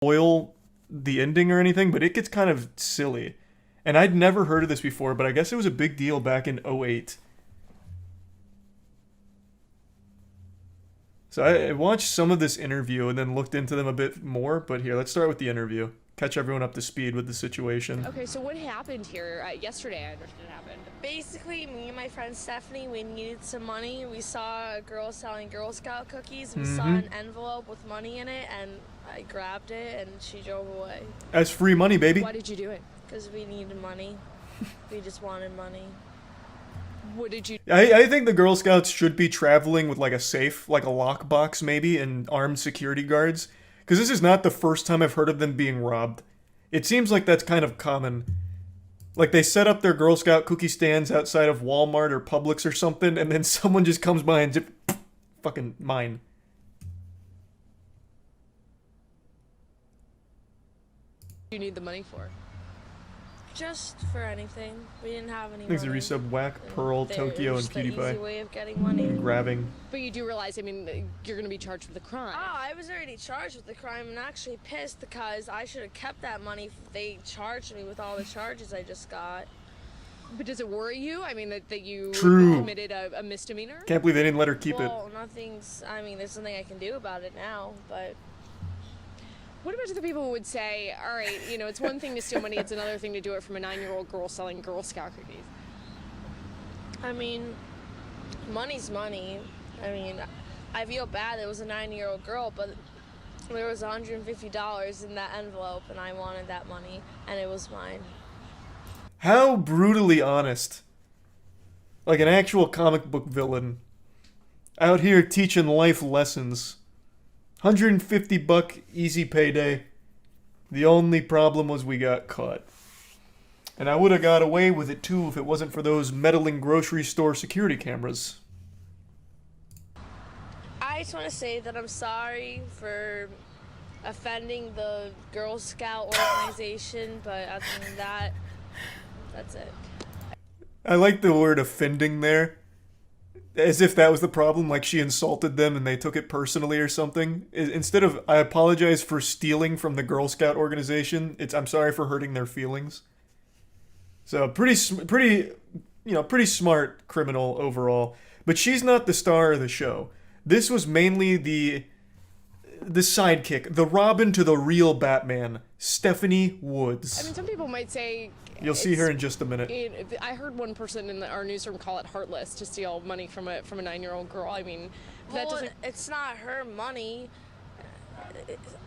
spoil the ending or anything, but it gets kind of silly. And I'd never heard of this before, but I guess it was a big deal back in '08. So I watched some of this interview and then looked into them a bit more, but here, let's start with the interview. Catch everyone up to speed with the situation. Okay, so what happened here yesterday? I understand happened. Basically, me and my friend Stephanie, we needed some money. We saw a girl selling Girl Scout cookies. We saw an envelope with money in it, and I grabbed it, and she drove away. That's free money, baby. Why did you do it? Because we needed money. We just wanted money. What did you... I think the Girl Scouts should be traveling with like a safe, like a lockbox maybe, and armed security guards. Because this is not the first time I've heard of them being robbed. It seems like that's kind of common. Like they set up their Girl Scout cookie stands outside of Walmart or Publix or something, and then someone just comes by and just fucking mine. You need the money for? Just for anything. We didn't have any Thanks to money. Resub, Whack, Pearl, Tokyo, and Just the easy PewDiePie. way of getting money. Grabbing. But you do realize, I mean, you're going to be charged with a crime. Oh, I was already charged with the crime and actually pissed because I should have kept that money. They charged me with all the charges I just got. But does it worry you? I mean, that you True. committed a misdemeanor? Can't believe they didn't let her keep it. Well, nothing's, I mean, there's nothing I can do about it now, but... What about the people who would say, all right, you know, it's one thing to steal money, it's another thing to do it from a 9-year-old girl selling Girl Scout cookies? I mean, money's money. I mean, I feel bad it was a 9-year-old girl, but there was $150 in that envelope, and I wanted that money, and it was mine. How brutally honest. Like an actual comic book villain. Out here teaching life lessons. $150 easy payday. The only problem was we got caught. And I would have got away with it too if it wasn't for those meddling grocery store security cameras. I just want to say that I'm sorry for offending the Girl Scout organization, but other than that, that's it. I like the word offending there. As if that was the problem, like she insulted them and they took it personally or something. Instead of, I apologize for stealing from the Girl Scout organization, it's, I'm sorry for hurting their feelings. So pretty smart criminal overall. But she's not the star of the show. This was mainly the sidekick, the Robin to the real Batman, Stephanie Woods. I mean, some people might say... You'll see her in just a minute. I heard one person in our newsroom call it heartless to steal money from a 9-year-old girl. I mean, that Well, doesn't... it's not her money.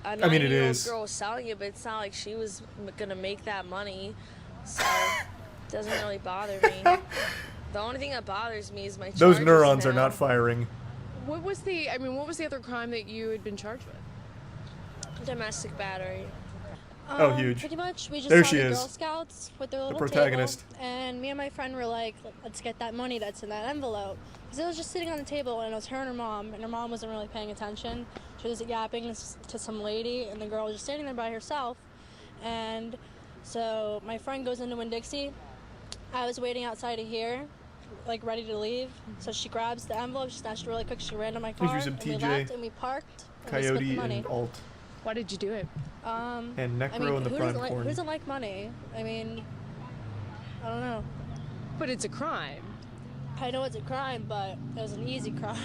A I mean, it 9-year-old is. girl was selling it, but it's not like she was gonna make that money, so it doesn't really bother me. The only thing that bothers me is my charges Those neurons are now. not firing. What was the other crime that you had been charged with? Domestic battery. Oh, huge. Pretty much, we just There saw she the is. Girl Scouts with their little protagonist. table, and me and my friend were like, let's get that money that's in that envelope. Because it was just sitting on the table, and it was her and her mom, and her mom wasn't really paying attention. She was yapping to some lady, and the girl was just standing there by herself. And so my friend goes into Winn-Dixie. I was waiting outside of here, like ready to leave. So she grabs the envelope, she snatched it really quick, she ran to my car, Here's and some we TJ, left, and we parked, and we split the Coyote money. and Alt. Why did you do it? And I Necro mean, and the who Prime doesn't like, Corn. who doesn't like money? I mean, I don't know. But it's a crime. I know it's a crime, but it was an easy crime.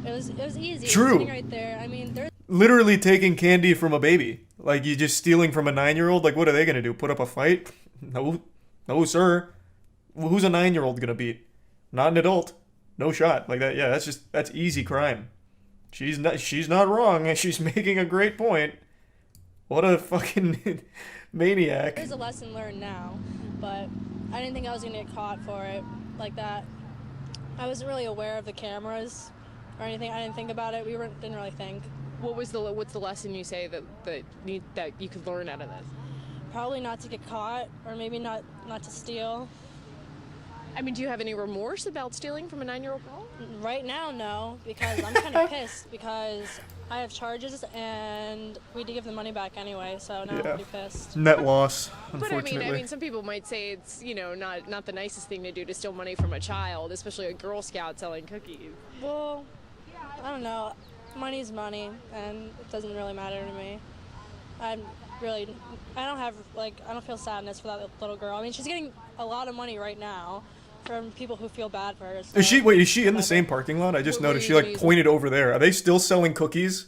it was easy. It was True. sitting right there. I mean, there's Literally taking candy from a baby. Like, you just stealing from a 9-year-old? Like, what are they gonna do? Put up a fight? No. No, sir. Who's a 9-year-old gonna beat? Not an adult. No shot. Like that, yeah, that's easy crime. She's not wrong, and she's making a great point. What a fucking maniac. there's a lesson learned now, but I didn't think I was gonna get caught for it like that. I wasn't really aware of the cameras or anything. I didn't think about it. Didn't really think. What's the lesson you say that you could learn out of this? Probably not to get caught, or maybe not to steal. I mean, do you have any remorse about stealing from a 9-year-old girl? Right now, no, because I'm kind of pissed because I have charges and we had to give the money back anyway, so now I'm Yeah. pretty pissed. Net loss, But unfortunately. I mean, some people might say it's, you know, not the nicest thing to do to steal money from a child, especially a Girl Scout selling cookies. Well, I don't know. Money's money, and it doesn't really matter to me. I'm really, I don't have, like, I don't feel sadness for that little girl. I mean, she's getting a lot of money right now from people who feel bad for her. So Is she? Wait, is she in the whatever. same parking lot? I just What were noticed you she gonna use pointed over there. Are they still selling cookies?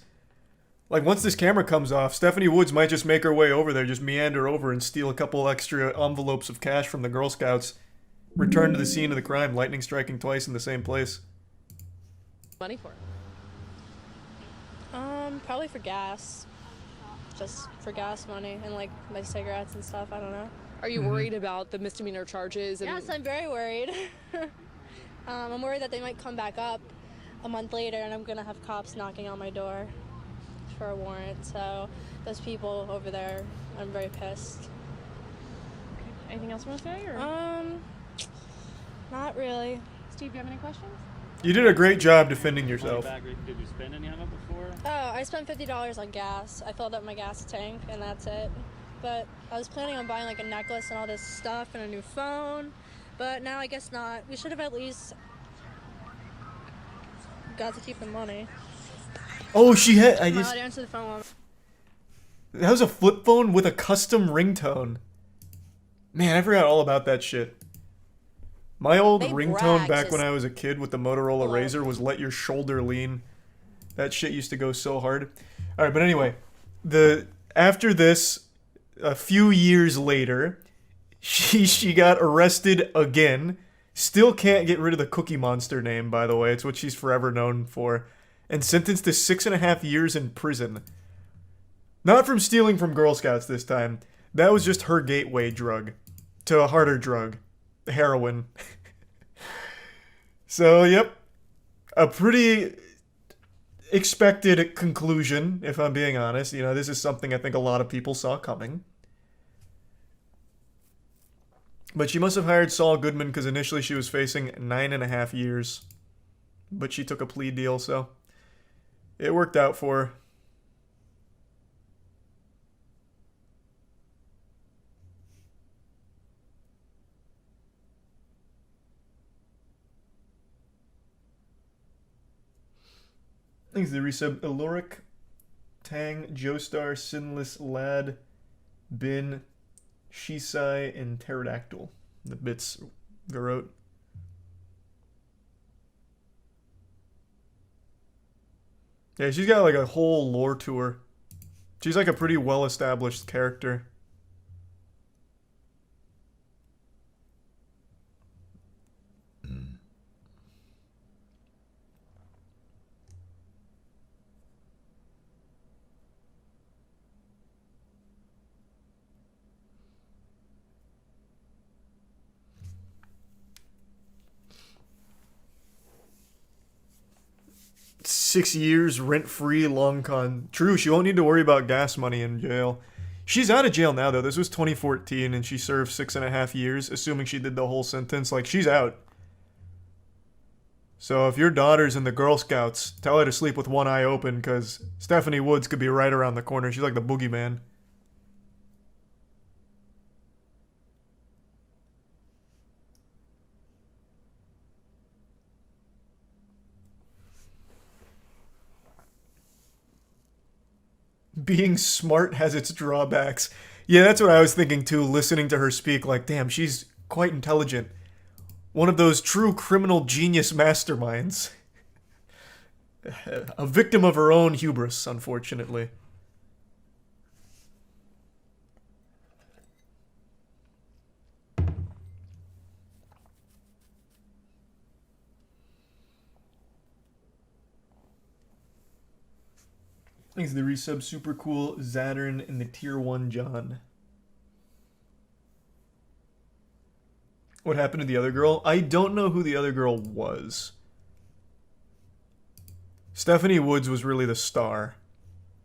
Like once this camera comes off, Stephanie Woods might just make her way over there, just meander over and steal a couple extra envelopes of cash from the Girl Scouts. Return to the scene of the crime, lightning striking twice in the same place. money for? Probably for gas. Just for gas money and like my cigarettes and stuff. I don't know. Are you worried about the misdemeanor charges? And Yes, I'm very worried. I'm worried that they might come back up a month later and I'm gonna have cops knocking on my door for a warrant. So those people over there, I'm very pissed. anything else you want to say? Or Not really. Steve, do you have any questions? You did a great job defending Money yourself. back, did you spend any on it before? Oh, I spent $50 on gas. I filled up my gas tank and that's it. But I was planning on buying like a necklace and all this stuff and a new phone. But now I guess not. We should have at least got to keep the money. Oh, she had. I Well, just. I'd answer the phone while That was a flip phone with a custom ringtone. Man, I forgot all about that shit. My old They ringtone brag back just- when I was a kid with the Motorola Hello. Razr was "Let Your Shoulder Lean." That shit used to go so hard. All right, but anyway, after this, a few years later, she got arrested again. Still can't get rid of the Cookie Monster name, by the way. It's what she's forever known for, and sentenced to 6.5 years in prison. Not from stealing from Girl Scouts this time. That was just her gateway drug to a harder drug, heroin. So, yep. A pretty expected conclusion, if I'm being honest. You know, this is something I think a lot of people saw coming. But she must have hired Saul Goodman because initially she was facing 9.5 years. But she took a plea deal, so it worked out for her. Thanks to the resub. Aloric, Tang, Joestar, Sinless, Lad, Bin, Shisai, and Pterodactyl. The bits Garot. Yeah, she's got like a whole lore to her. She's like a pretty well-established character. Six years rent-free long con. True, she won't need to worry about gas money in jail. She's out of jail now, though. This was 2014, and she served 6.5 years, assuming she did the whole sentence. Like, she's out. So if your daughter's in the Girl Scouts, tell her to sleep with one eye open, because Stephanie Woods could be right around the corner. She's like the boogeyman. Being smart has its drawbacks. Yeah, that's what I was thinking too, listening to her speak. Like, damn, she's quite intelligent. One of those true criminal genius masterminds. A victim of her own hubris, unfortunately. Thanks to the resub. Super cool Zattern and the tier 1 John. What happened to the other girl? I don't know who the other girl was. Stephanie Woods was really the star.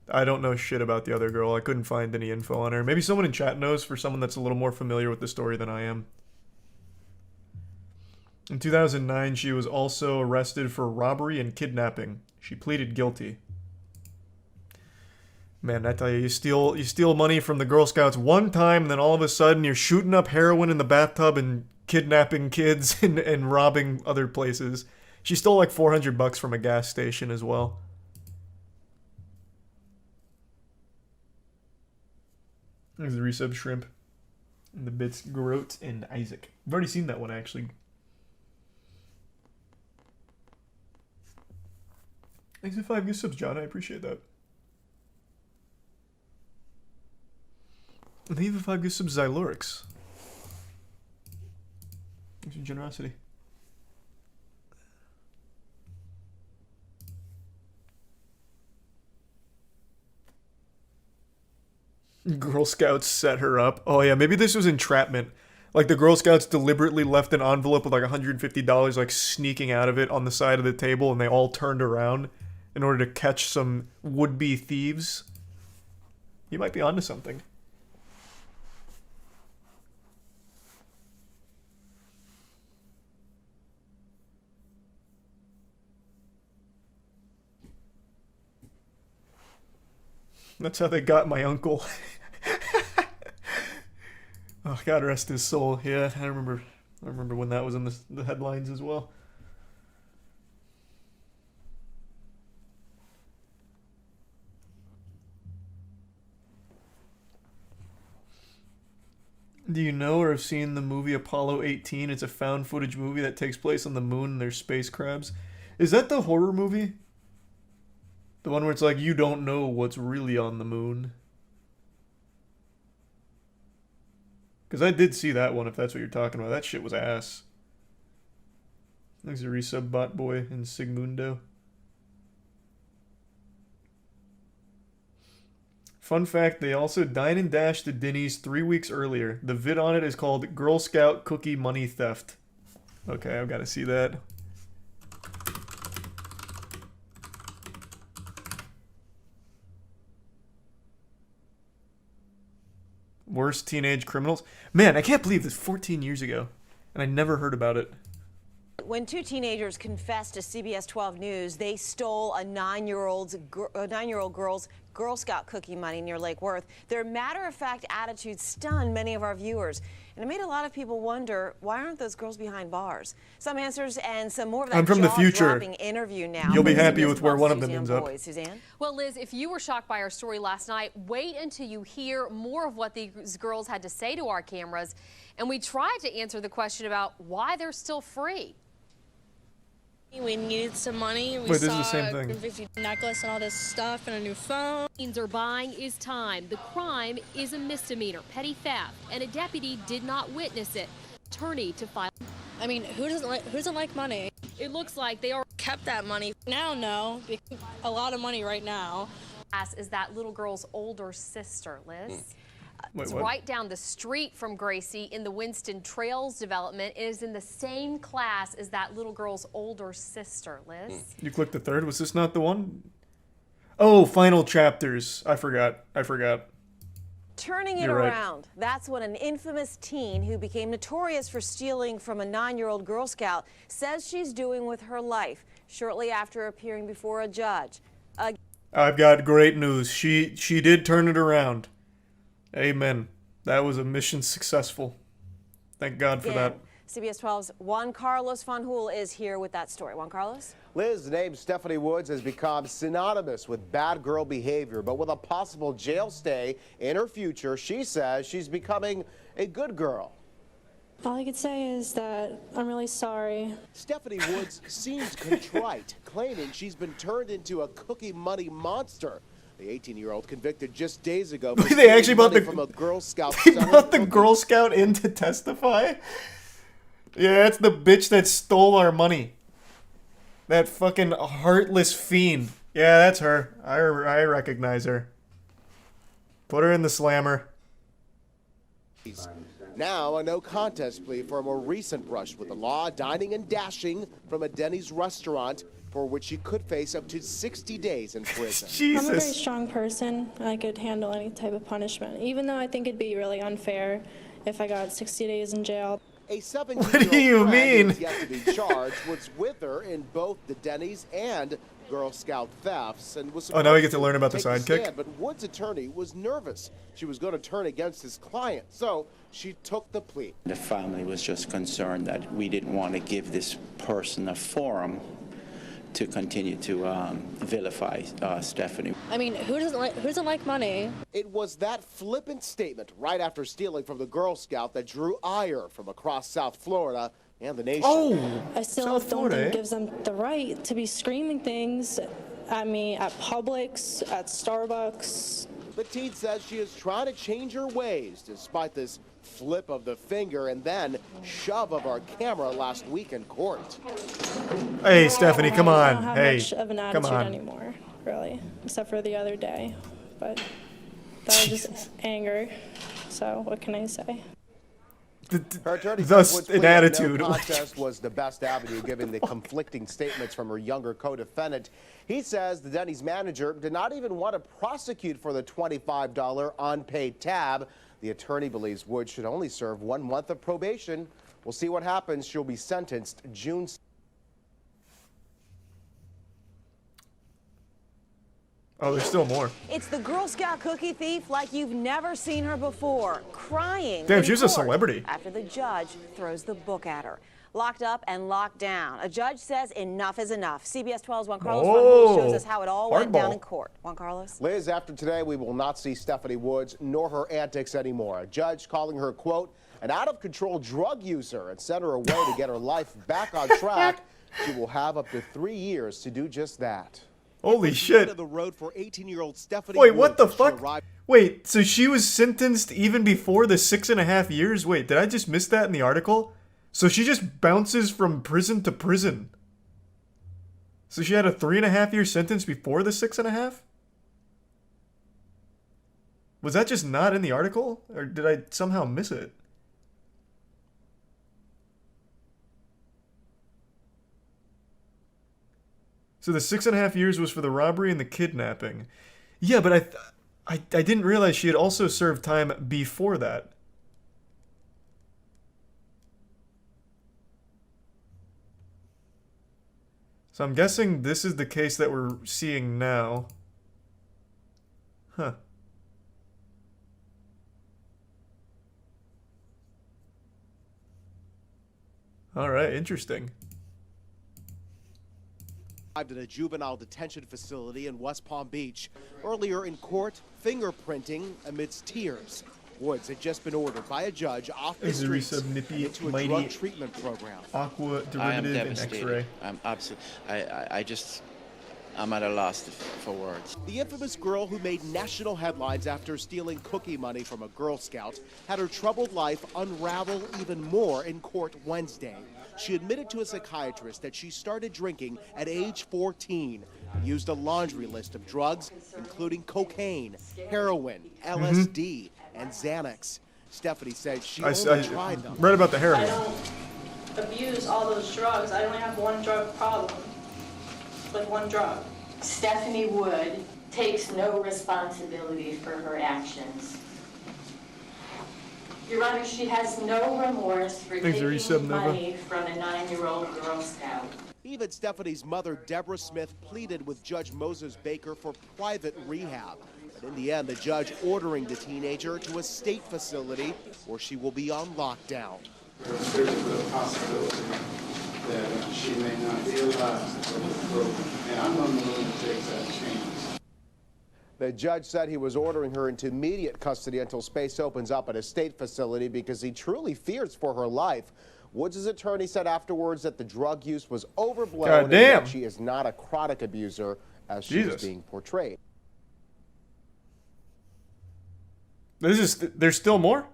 I don't know shit about the other girl. I couldn't find any info on her. Maybe someone in chat knows, for someone that's a little more familiar with the story than I am. In 2009, she was also arrested for robbery and kidnapping. She pleaded guilty. Man, I tell you, you steal money from the Girl Scouts one time, and then all of a sudden you're shooting up heroin in the bathtub and kidnapping kids and robbing other places. She stole like $400 from a gas station as well. There's the resub shrimp. And the bits Groat and Isaac. I've already seen that one actually. Thanks for 5 gift subs, John. I appreciate that. And thank you for 5 gift subs, Xylorix. Thanks for your generosity. Girl Scouts set her up. Oh yeah, maybe this was entrapment. Like the Girl Scouts deliberately left an envelope with like $150 like sneaking out of it on the side of the table, and they all turned around in order to catch some would-be thieves. You might be onto something. That's how they got my uncle. Oh, God rest his soul. Yeah, I remember when that was in the headlines as well. Do you know or have seen the movie Apollo 18? It's a found footage movie that takes place on the moon and there's space crabs. Is that the horror movie? The one where it's like, you don't know what's really on the moon? Because I did see that one, if that's what you're talking about. That shit was ass. Thanks to Resub Bot Boy and Sigmundo. Fun fact, they also dine and dashed to Denny's 3 weeks earlier. The vid on it is called Girl Scout Cookie Money Theft. Okay, I've got to see that. Worst teenage criminals? Man, I can't believe this 14 years ago, and I never heard about it. When 2 teenagers confessed to CBS 12 News, they stole a 9-year-old girl's Girl Scout cookie money near Lake Worth. Their matter-of-fact attitude stunned many of our viewers, and it made a lot of people wonder, why aren't those girls behind bars? Some answers and some more of that I'm from the future. Interview now. You'll be happy CBS with where 12's one of them Suzanne ends up. Boyd. Suzanne? Well, Liz, if you were shocked by our story last night, wait until you hear more of what these girls had to say to our cameras. And we tried to answer the question about why they're still free. We needed some money. We Wait, this is saw the same thing. a $50 Necklace and all this stuff and a new phone. Teens are buying is time. The crime is a misdemeanor, petty theft, and a deputy did not witness it. Attorney to file. I mean, who doesn't like money? It looks like they are kept that money. Now, no, because a lot of money right now. is that little girl's older sister, Liz. Wait, It's what? right down the street from Gracie in the Winston Trails development. It is in the same class as that little girl's older sister, Liz. You clicked the third? Was this not the one? Oh, final chapters. I forgot. Turning it You're right. around. That's what an infamous teen who became notorious for stealing from a 9-year-old Girl Scout says she's doing with her life shortly after appearing before a judge. I've got great news. She did turn it around. Amen. That was a mission successful. Thank God for that. CBS 12's Juan Carlos Fanjul is here with that story. Juan Carlos? Liz, the name Stephanie Woods has become synonymous with bad girl behavior, but with a possible jail stay in her future, she says she's becoming a good girl. All I could say is that I'm really sorry. Stephanie Woods seems contrite, claiming she's been turned into a cookie money monster. The 18-year-old convicted just days ago for They actually brought money the from a Girl Scout. They brought the Girl Scout in to testify. Yeah, it's the bitch that stole our money. That fucking heartless fiend. Yeah, that's her. I recognize her. Put her in the slammer. Now a no contest plea for a more recent brush with the law, dining and dashing from a Denny's restaurant, for which she could face up to 60 days in prison. I'm a very Jesus. strong person. I could handle any type of punishment, even though I think it'd be really unfair if I got 60 days in jail. A 17-year-old What do you mean? who's yet to be charged was with her in both the Denny's and Girl Scout thefts and was Oh, now we get to supposed learn about the take sidekick? stand, but Wood's attorney was nervous. She was going to turn against his client, so she took the plea. The family was just concerned that we didn't want to give this person a forum to continue to vilify Stephanie. I mean, who doesn't like money? It was that flippant statement right after stealing from the Girl Scout that drew ire from across South Florida and the nation. Oh, I still South don't Florida, think eh? gives them the right to be screaming things at me at Publix, at Starbucks. The teen says she is trying to change her ways despite this flip of the finger and then shove of our camera last week in court. Hey, Stephanie, come I on. don't have Hey, much of an come attitude on. anymore, really, except for the other day. But that was just anger. So what can I say? Her attorney Thus, said Wood's an plea of attitude. no contest was the best avenue given the conflicting statements from her younger co-defendant. He says the Denny's manager did not even want to prosecute for the $25 unpaid tab. The attorney believes Wood should only serve 1 month of probation. We'll see what happens. She'll be sentenced June. Oh, there's still more. It's the Girl Scout cookie thief like you've never seen her before, crying. Damn, in she was a court celebrity. After the judge throws the book at her. Locked up and locked down. A judge says enough is enough. CBS 12's Juan Carlos Juan shows us how it all went down in court. Juan Carlos? Liz, after today, we will not see Stephanie Woods nor her antics anymore. A judge calling her, quote, an out-of-control drug user and sent her away to get her life back on track. She will have up to 3 years to do just that. Holy shit. The road for 18-year-old Stephanie Wait, what the Woods. She fuck? arrived- Wait, so she was sentenced even before the 6.5 years? Wait, did I just miss that in the article? So she just bounces from prison to prison. So she had a 3.5 year sentence before the 6.5? Was that just not in the article? Or did I somehow miss it? So the 6.5 years was for the robbery and the kidnapping. Yeah, but I didn't realize she had also served time before that. So I'm guessing this is the case that we're seeing now. Huh. Alright, interesting. Arrived at a juvenile detention facility in West Palm Beach. Earlier in court, fingerprinting amidst tears. Woods had just been ordered by a judge off the streets into a drug treatment program. Aqua I am derivative and devastated. X-ray. I'm absolutely. I'm at a loss for words. The infamous girl who made national headlines after stealing cookie money from a Girl Scout had her troubled life unravel even more in court Wednesday. She admitted to a psychiatrist that she started drinking at age 14 and used a laundry list of drugs, including cocaine, heroin, LSD, and Xanax. Stephanie said she only tried them. Read about the heroin. I don't abuse all those drugs. I only have one drug problem. With one drug. Stephanie Wood takes no responsibility for her actions. Your Honor, she has no remorse for taking money from a 9-year-old Girl Scout. Even Stephanie's mother, Deborah Smith, pleaded with Judge Moses Baker for private rehab. But in the end, the judge ordering the teenager to a state facility where she will be on lockdown. There's a possibility that she may not be alive, and I'm unwilling to take that chance. The judge said he was ordering her into immediate custody until space opens up at a state facility because he truly fears for her life. Woods' attorney said afterwards that the drug use was overblown and that she is not a chronic abuser as she is being portrayed. There's still more?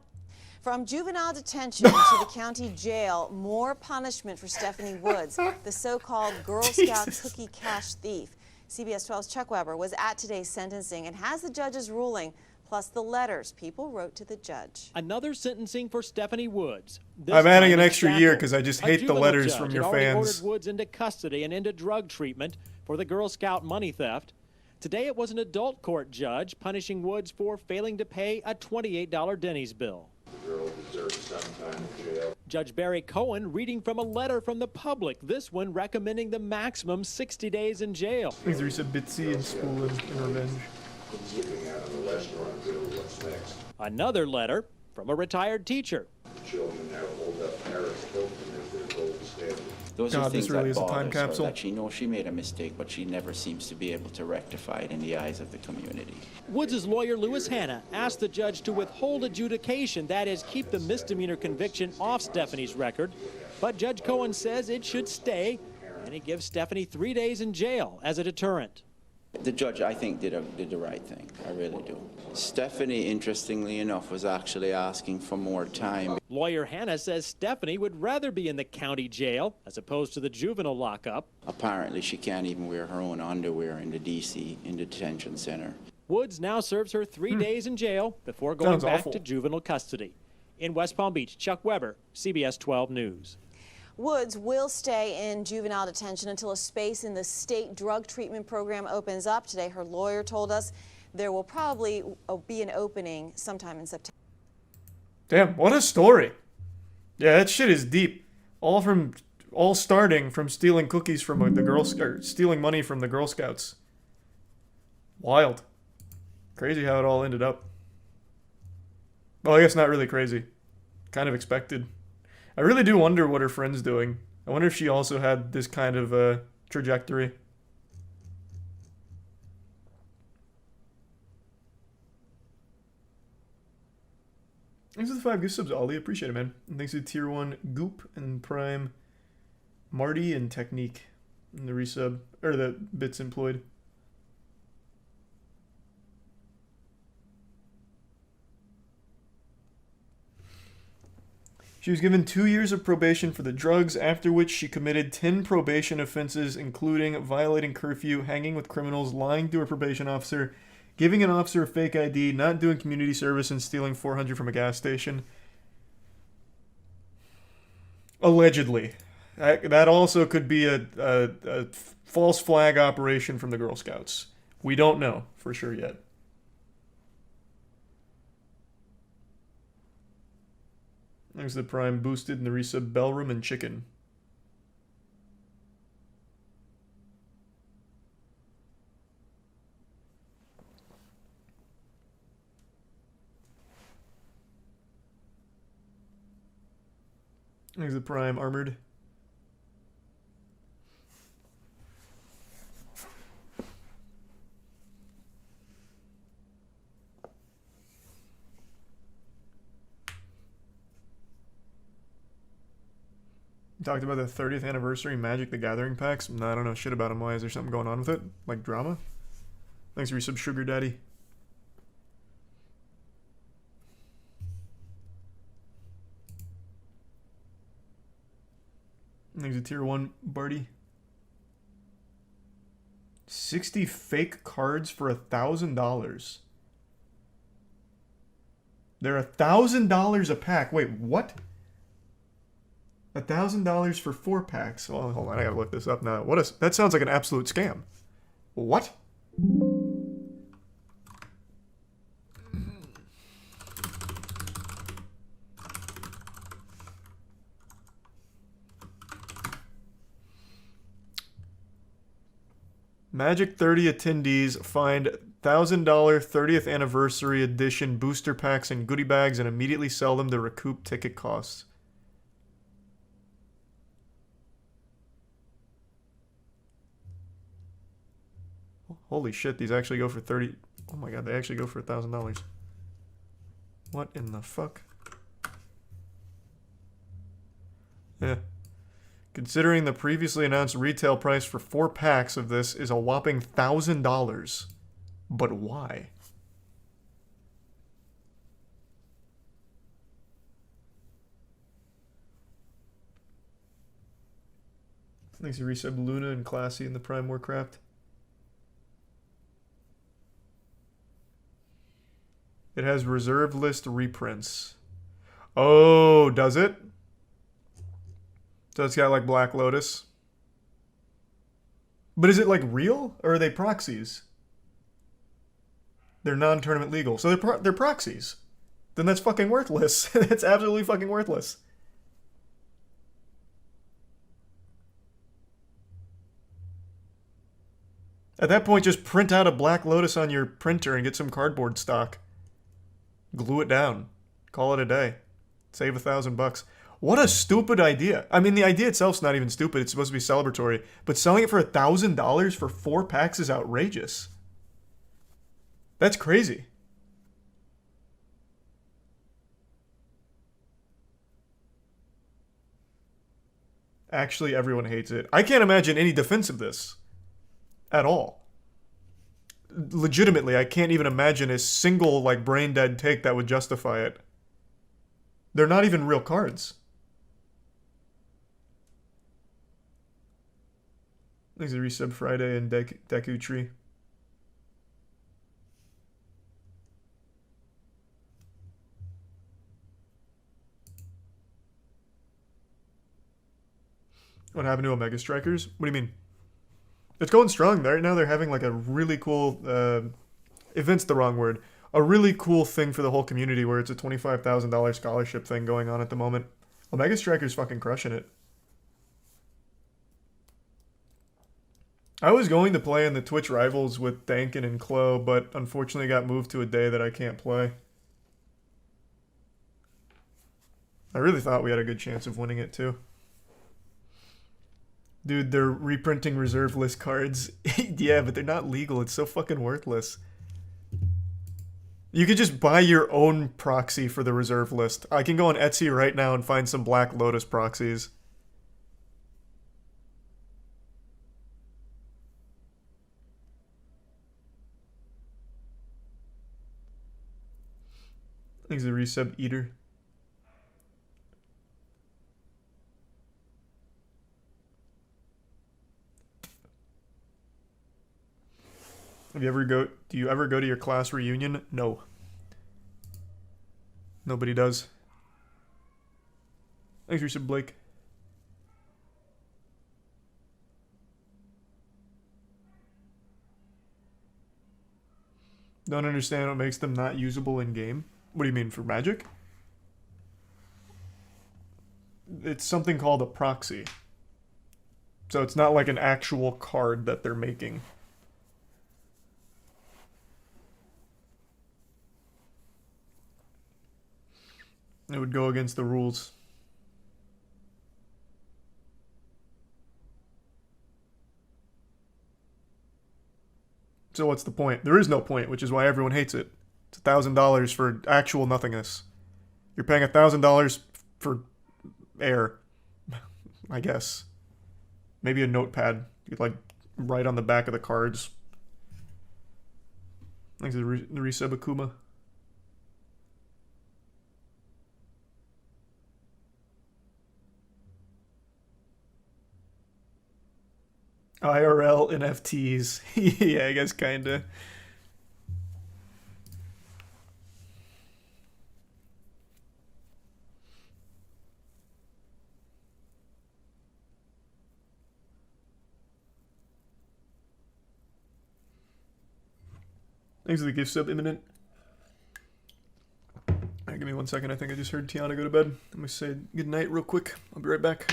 From juvenile detention to the county jail, more punishment for Stephanie Woods, the so-called Girl Scout cookie cash thief. CBS 12's Chuck Weber was at today's sentencing and has the judge's ruling, plus the letters people wrote to the judge. Another sentencing for Stephanie Woods. I'm adding an extra year because I just hate the letters from your fans. Ordered Woods into custody and into drug treatment for the Girl Scout money theft. Today it was an adult court judge punishing Woods for failing to pay a $28 Denny's bill. Judge Barry Cohen reading from a letter from the public, this one recommending the maximum 60 days in jail. There's a Bitsy and School and Revenge. Another letter from a retired teacher. Children now hold up Paris Hilton as their gold standard. Those are God, things this really that is a time bothers her, capsule. that she knows she made a mistake, but she never seems to be able to rectify it in the eyes of the community. Woods' lawyer, Louis Hanna, asked the judge to withhold adjudication, that is, keep the misdemeanor conviction off Stephanie's record. But Judge Cohen says it should stay, and he gives Stephanie 3 days in jail as a deterrent. The judge, I think, did the right thing. I really do. Stephanie, interestingly enough, was actually asking for more time. Lawyer Hanna says Stephanie would rather be in the county jail as opposed to the juvenile lockup. Apparently, she can't even wear her own underwear in the detention center. Woods now serves her 3 days in jail before going Sounds back awful. to juvenile custody. In West Palm Beach, Chuck Weber, CBS 12 News. Woods will stay in juvenile detention until a space in the state drug treatment program opens up. Today, her lawyer told us there will probably be an opening sometime in September. Damn, what a story. Yeah, that shit is deep. All starting from stealing cookies from stealing money from the Girl Scouts. Wild. Crazy how it all ended up. Well, I guess not really crazy. Kind of expected. I really do wonder what her friend's doing. I wonder if she also had this kind of trajectory. Thanks for the 5 gift subs, Ollie. Appreciate it, man. And thanks to Tier 1 Goop and Prime Marty and Technique and the resub, or the bits employed. She was given 2 years of probation for the drugs, after which she committed 10 probation offenses, including violating curfew, hanging with criminals, lying to a probation officer, giving an officer a fake ID, not doing community service, and stealing $400 from a gas station. Allegedly. That also could be a false flag operation from the Girl Scouts. We don't know for sure yet. There's the Prime boosted in the resub Bellroom and Chicken. There's the Prime Armored. Talked about the 30th anniversary Magic the Gathering packs. No, I don't know shit about them. Why? Is there something going on with it? Like drama? Thanks for resub, Sugar Daddy. Thanks to Tier 1 Barty. 60 fake cards for $1,000. They're $1,000 a pack. Wait, what? $1,000 for 4 packs. Oh, hold on, I gotta look this up now. That sounds like an absolute scam. What? Magic 30 attendees find $1,000 30th anniversary edition booster packs and goodie bags and immediately sell them to recoup ticket costs. Holy shit, these actually go for 30. Oh my god, they actually go for $1,000. What in the fuck? Yeah. Considering the previously announced retail price for 4 packs of this is a whopping $1,000. But why? Thanks to resub Luna and Classy in the Prime Warcraft. It has reserve list reprints. Oh, does it? So it's got like Black Lotus. But is it like real or are they proxies? They're non-tournament legal. So they're proxies. Then that's fucking worthless. That's absolutely fucking worthless. At that point, just print out a Black Lotus on your printer and get some cardboard stock. Glue it down. Call it a day. Save $1,000. What a stupid idea. I mean, the idea itself's not even stupid. It's supposed to be celebratory. But selling it for $1,000 for 4 packs is outrageous. That's crazy. Actually, everyone hates it. I can't imagine any defense of this. At all. Legitimately, I can't even imagine a single, like, brain-dead take that would justify it. They're not even real cards. Thanks to Resub Friday and Deku Tree. What happened to Omega Strikers? What do you mean? It's going strong. Right now they're having like a really cool, event's the wrong word, a really cool thing for the whole community where it's a $25,000 scholarship thing going on at the moment. Omega Strikers fucking crushing it. I was going to play in the Twitch Rivals with Dankin and Klo, but unfortunately got moved to a day that I can't play. I really thought we had a good chance of winning it too. Dude, they're reprinting reserve list cards. Yeah, but they're not legal. It's so fucking worthless. You could just buy your own proxy for the reserve list. I can go on Etsy right now and find some Black Lotus proxies. Thanks to Resub Eater. Do you ever go to your class reunion? No. Nobody does. Thanks, Resub Blake. Don't understand what makes them not usable in game. What do you mean, for Magic? It's something called a proxy. So it's not like an actual card that they're making. It would go against the rules. So what's the point? There is no point, which is why everyone hates it. It's $1,000 for actual nothingness. You're paying $1,000 for air, I guess. Maybe a notepad. You'd like write on the back of the cards. Thanks to the resub Akuma. IRL NFTs. Yeah, I guess kinda. Thanks for the gift sub, Imminent. Alright, give me 1 second. I think I just heard Tiana go to bed. Let me say good night real quick. I'll be right back.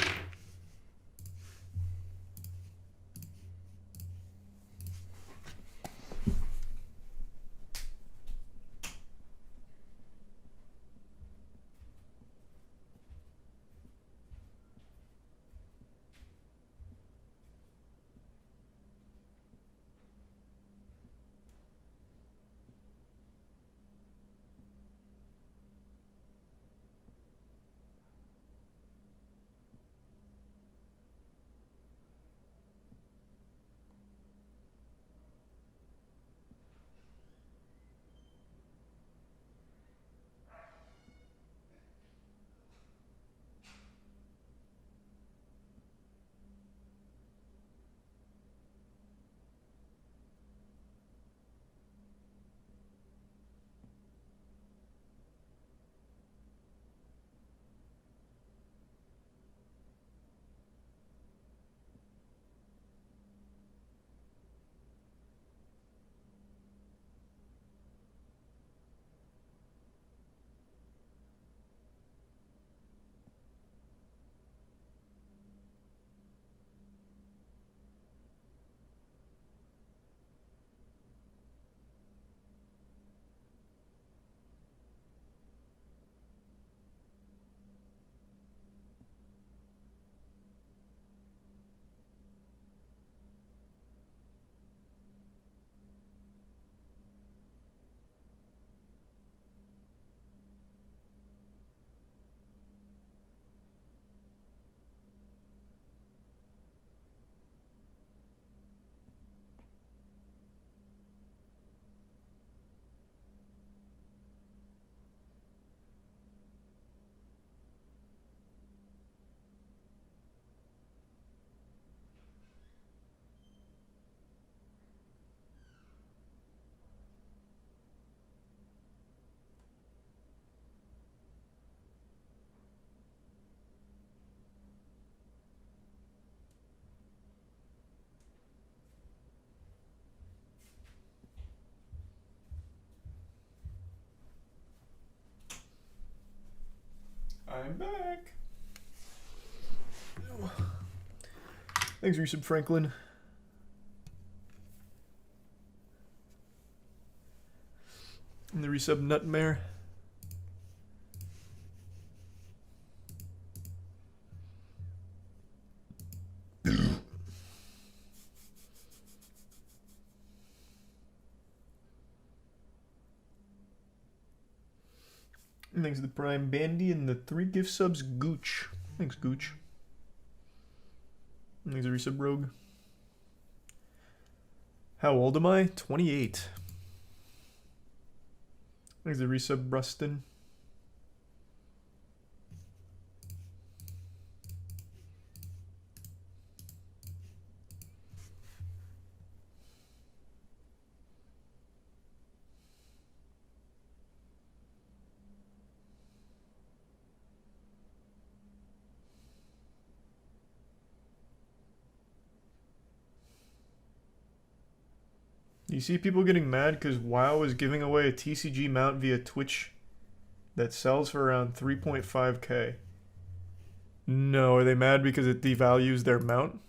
Prime back. Thanks, Resub Franklin. And the resub Nutmare. And thanks to the Prime Bandy and the 3 gift subs Gooch. Thanks, Gooch. And thanks to resub Rogue. How old am I? 28. Thanks to resub Bruston. You see people getting mad because WoW is giving away a TCG mount via Twitch that sells for around 3.5k. No, are they mad because it devalues their mount?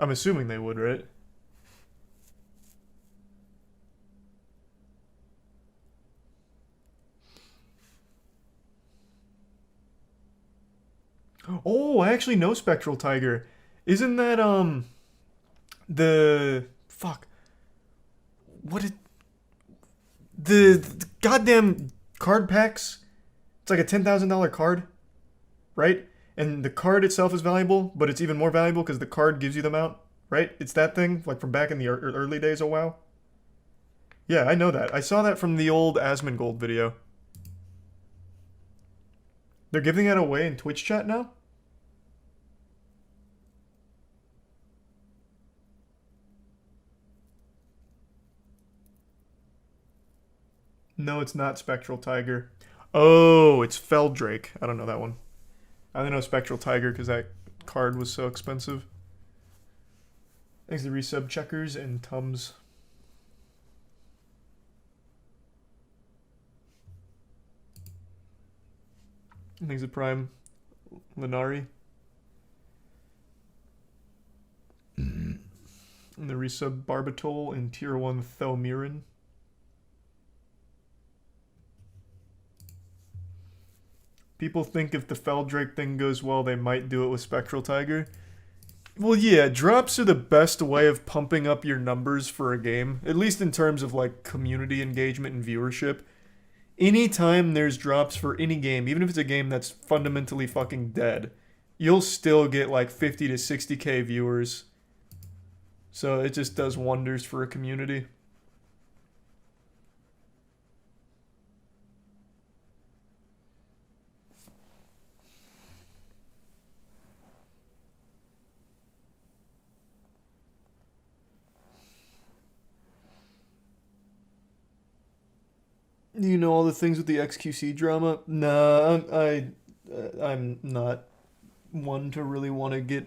I'm assuming they would, right? Oh, I actually know Spectral Tiger. Isn't that, the... Fuck. What did... The goddamn card packs? It's like a $10,000 card, right? And the card itself is valuable, but it's even more valuable because the card gives you the mount, right? It's that thing, like from back in the early days of WoW. Yeah, I know that. I saw that from the old Asmongold video. They're giving it away in Twitch chat now? No, it's not Spectral Tiger. Oh, it's Feldrake. I don't know that one. I only know Spectral Tiger because that card was so expensive. Thanks to resub Checkers and Tums. Thanks to Prime Linari. And the resub Barbatol and Tier 1 Thelmirin. People think if the Feldrake thing goes well, they might do it with Spectral Tiger. Well, yeah, drops are the best way of pumping up your numbers for a game, at least in terms of like community engagement and viewership. Anytime there's drops for any game, even if it's a game that's fundamentally fucking dead, you'll still get like 50 to 60k viewers. So it just does wonders for a community. You know all the things with the XQC drama? Nah, I'm not one to really want to get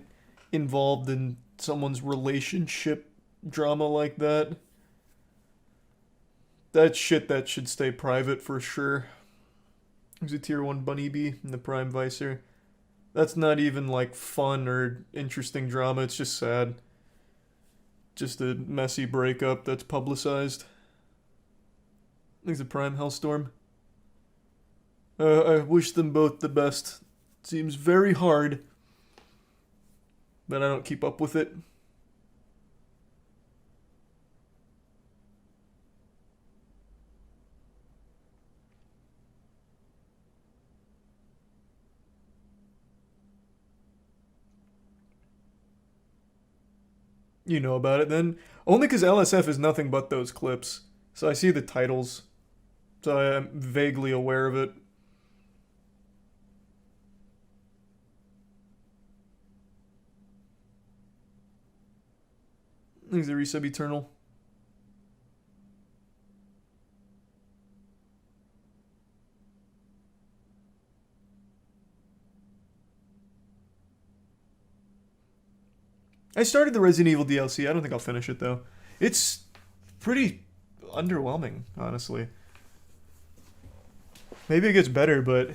involved in someone's relationship drama like that. That's shit that should stay private for sure. There's a tier 1 Bunny Bee and the Prime Vicer. That's not even like fun or interesting drama, it's just sad. Just a messy breakup that's publicized. Thanks to Prime Hellstorm. I wish them both the best. Seems very hard, but I don't keep up with it. You know about it then? Only because LSF is nothing but those clips. So I see the titles. So I am vaguely aware of it. Thanks to Resub Eternal. I started the Resident Evil DLC. I don't think I'll finish it though. It's pretty underwhelming, honestly. Maybe it gets better, but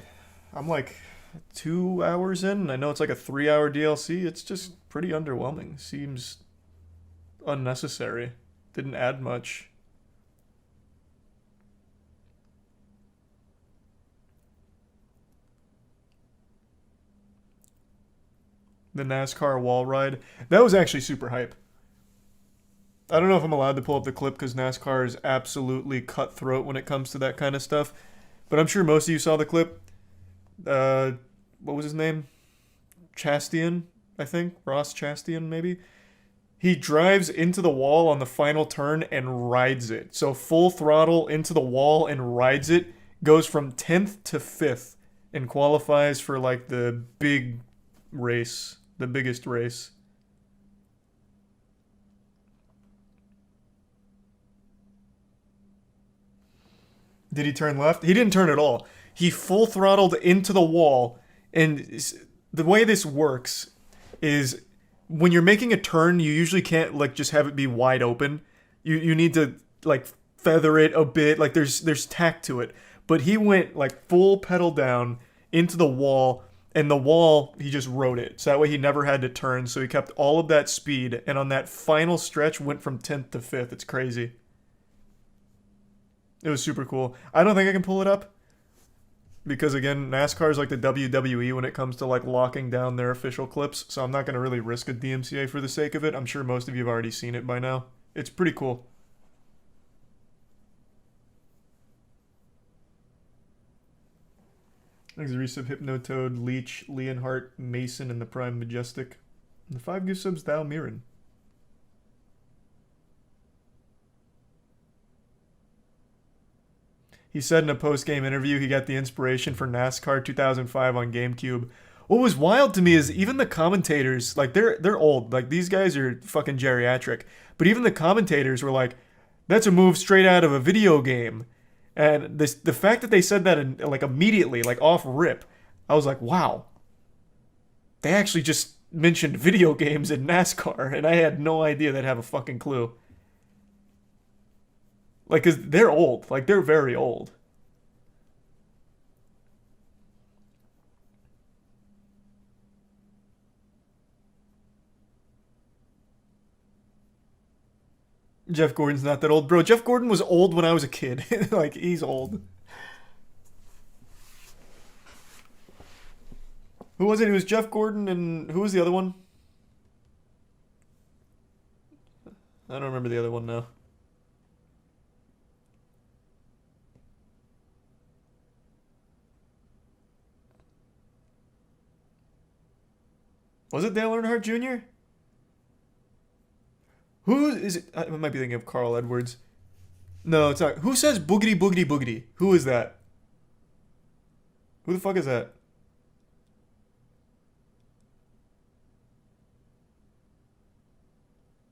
I'm like 2 hours in. I know it's like a 3-hour DLC. It's just pretty underwhelming. Seems unnecessary. Didn't add much. The NASCAR wall ride. That was actually super hype. I don't know if I'm allowed to pull up the clip because NASCAR is absolutely cutthroat when it comes to that kind of stuff. But I'm sure most of you saw the clip. What was his name? Chastain, I think. Ross Chastain, maybe. He drives into the wall on the final turn and rides it. So full throttle into the wall and rides it. Goes from 10th to 5th and qualifies for like the big race. The biggest race. Did he turn left? He didn't turn at all. He full throttled into the wall. And the way this works is when you're making a turn, you usually can't like just have it be wide open. You need to like feather it a bit. Like there's tact to it. But he went like full pedal down into the wall, and the wall, he just rode it. So that way he never had to turn. So he kept all of that speed, and on that final stretch went from 10th to 5th. It's crazy. It was super cool. I don't think I can pull it up. Because again, NASCAR is like the WWE when it comes to like locking down their official clips. So I'm not going to really risk a DMCA for the sake of it. I'm sure most of you have already seen it by now. It's pretty cool. Thanks to resub Hypnotoad, Leech, Leonhart, Mason, and the Prime Majestic. And the 5 gift subs Thou Mirren. He said in a post-game interview he got the inspiration for NASCAR 2005 on GameCube. What was wild to me is even the commentators, like they're old, like these guys are fucking geriatric. But even the commentators were like, "That's a move straight out of a video game." And the fact that they said that like immediately, like off rip, I was like, wow. They actually just mentioned video games in NASCAR, and I had no idea they'd have a fucking clue. Like, 'cause they're old. Like, they're very old. Jeff Gordon's not that old. Bro, Jeff Gordon was old when I was a kid. Like, he's old. Who was it? It was Jeff Gordon and... Who was the other one? I don't remember the other one now. Was it Dale Earnhardt Jr.? Who is it? I might be thinking of Carl Edwards. No, it's not. Who says boogity boogity boogity? Who is that? Who the fuck is that?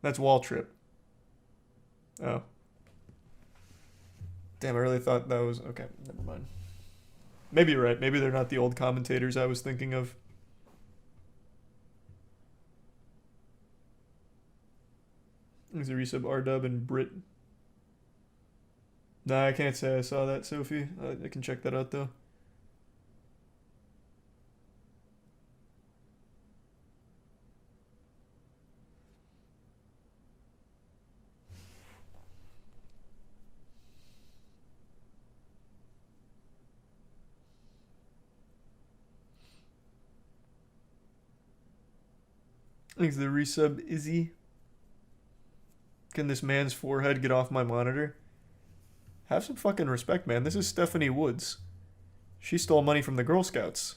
That's Waltrip. Oh. Damn, I really thought that was... Okay, never mind. Maybe you're right. Maybe they're not the old commentators I was thinking of. There's a resub RDub and Brit. Nah, I can't say I saw that, Sophie. I can check that out, though. Thanks to the resub, Izzy. Can this man's forehead get off my monitor? Have some fucking respect, man. This is Stephanie Woods. She stole money from the Girl Scouts.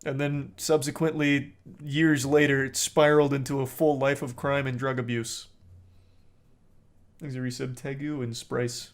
And then subsequently, years later, it spiraled into a full life of crime and drug abuse. Thanks to resub, Tegu and Sprice.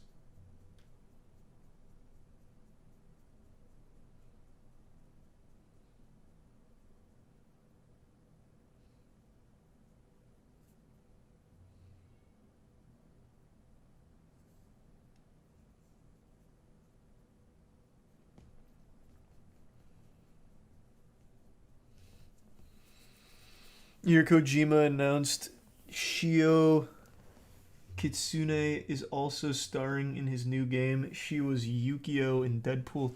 Your Kojima announced Shio Kitsune is also starring in his new game. She was Yukio in Deadpool